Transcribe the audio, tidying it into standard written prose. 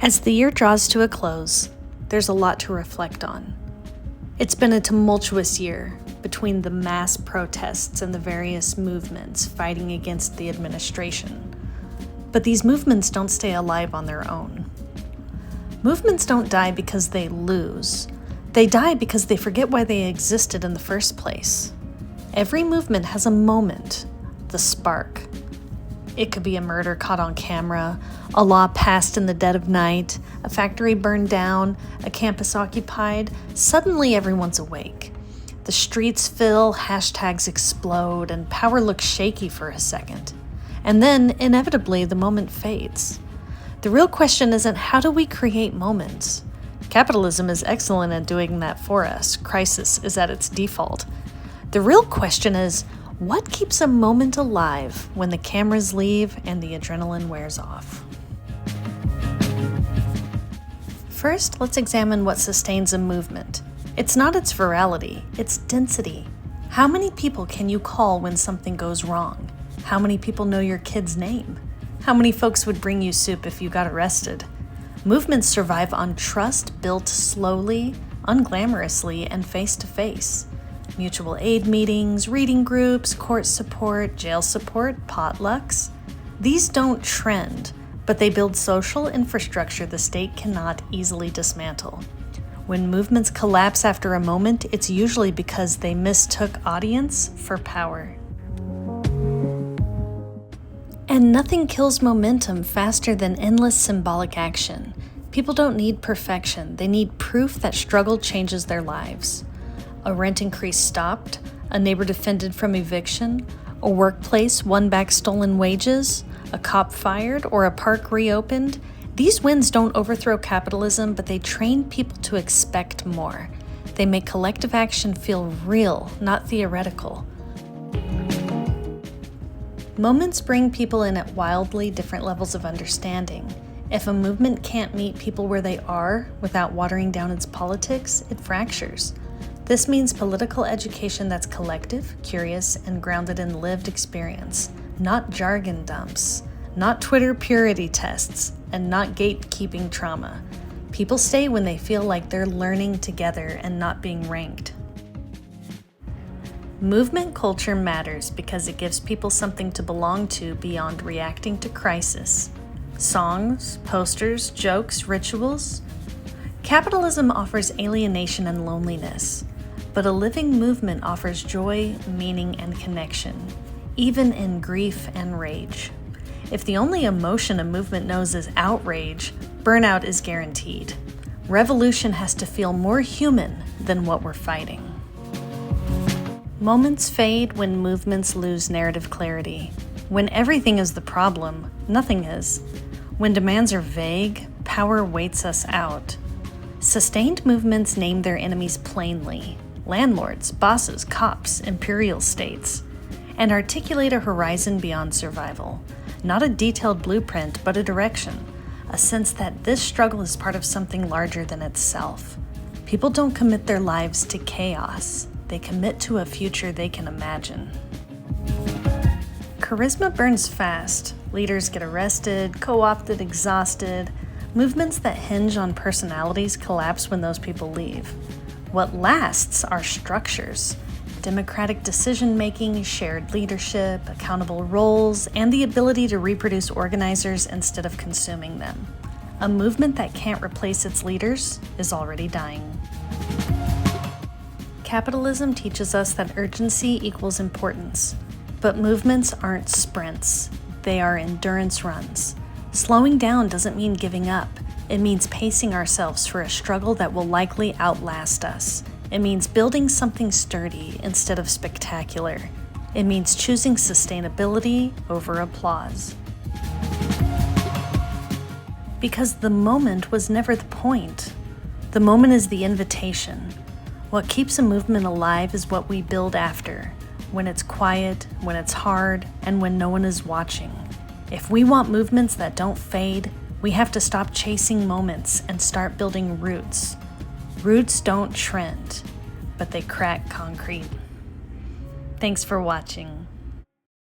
As the year draws to a close, there's a lot to reflect on. It's been a tumultuous year between the mass protests and the various movements fighting against the administration. But these movements don't stay alive on their own. Movements don't die because they lose. They die because they forget why they existed in the first place. Every movement has a moment, the spark. It could be a murder caught on camera, a law passed in the dead of night, a factory burned down, a campus occupied. Suddenly everyone's awake. The streets fill, hashtags explode, and power looks shaky for a second. And then, inevitably, the moment fades. The real question isn't how do we create moments? Capitalism is excellent at doing that for us. Crisis is at its default. The real question is, what keeps a moment alive when the cameras leave and the adrenaline wears off? First, let's examine what sustains a movement. It's not its virality, it's density. How many people can you call when something goes wrong? How many people know your kid's name? How many folks would bring you soup if you got arrested? Movements survive on trust built slowly, unglamorously, and face-to-face. Mutual aid meetings, reading groups, court support, jail support, potlucks. These don't trend, but they build social infrastructure the state cannot easily dismantle. When movements collapse after a moment, it's usually because they mistook audience for power. And nothing kills momentum faster than endless symbolic action. People don't need perfection, they need proof that struggle changes their lives. A rent increase stopped, a neighbor defended from eviction, a workplace won back stolen wages, a cop fired, or a park reopened. These wins don't overthrow capitalism, but they train people to expect more. They make collective action feel real, not theoretical. Moments bring people in at wildly different levels of understanding. If a movement can't meet people where they are without watering down its politics, it fractures. This means political education that's collective, curious, and grounded in lived experience, not jargon dumps, not Twitter purity tests, and not gatekeeping trauma. People stay when they feel like they're learning together and not being ranked. Movement culture matters because it gives people something to belong to beyond reacting to crisis. Songs, posters, jokes, rituals. Capitalism offers alienation and loneliness. But a living movement offers joy, meaning, and connection, even in grief and rage. If the only emotion a movement knows is outrage, burnout is guaranteed. Revolution has to feel more human than what we're fighting. Moments fade when movements lose narrative clarity. When everything is the problem, nothing is. When demands are vague, power waits us out. Sustained movements name their enemies plainly. Landlords, bosses, cops, imperial states, and articulate a horizon beyond survival. Not a detailed blueprint, but a direction, a sense that this struggle is part of something larger than itself. People don't commit their lives to chaos, they commit to a future they can imagine. Charisma burns fast. Leaders get arrested, co-opted, exhausted. Movements that hinge on personalities collapse when those people leave. What lasts are structures, democratic decision-making, shared leadership, accountable roles, and the ability to reproduce organizers instead of consuming them. A movement that can't replace its leaders is already dying. Capitalism teaches us that urgency equals importance, but movements aren't sprints, they are endurance runs. Slowing down doesn't mean giving up. It means pacing ourselves for a struggle that will likely outlast us. It means building something sturdy instead of spectacular. It means choosing sustainability over applause. Because the moment was never the point. The moment is the invitation. What keeps a movement alive is what we build after, when it's quiet, when it's hard, and when no one is watching. If we want movements that don't fade, we have to stop chasing moments and start building roots. Roots don't trend, but they crack concrete. Thanks for watching.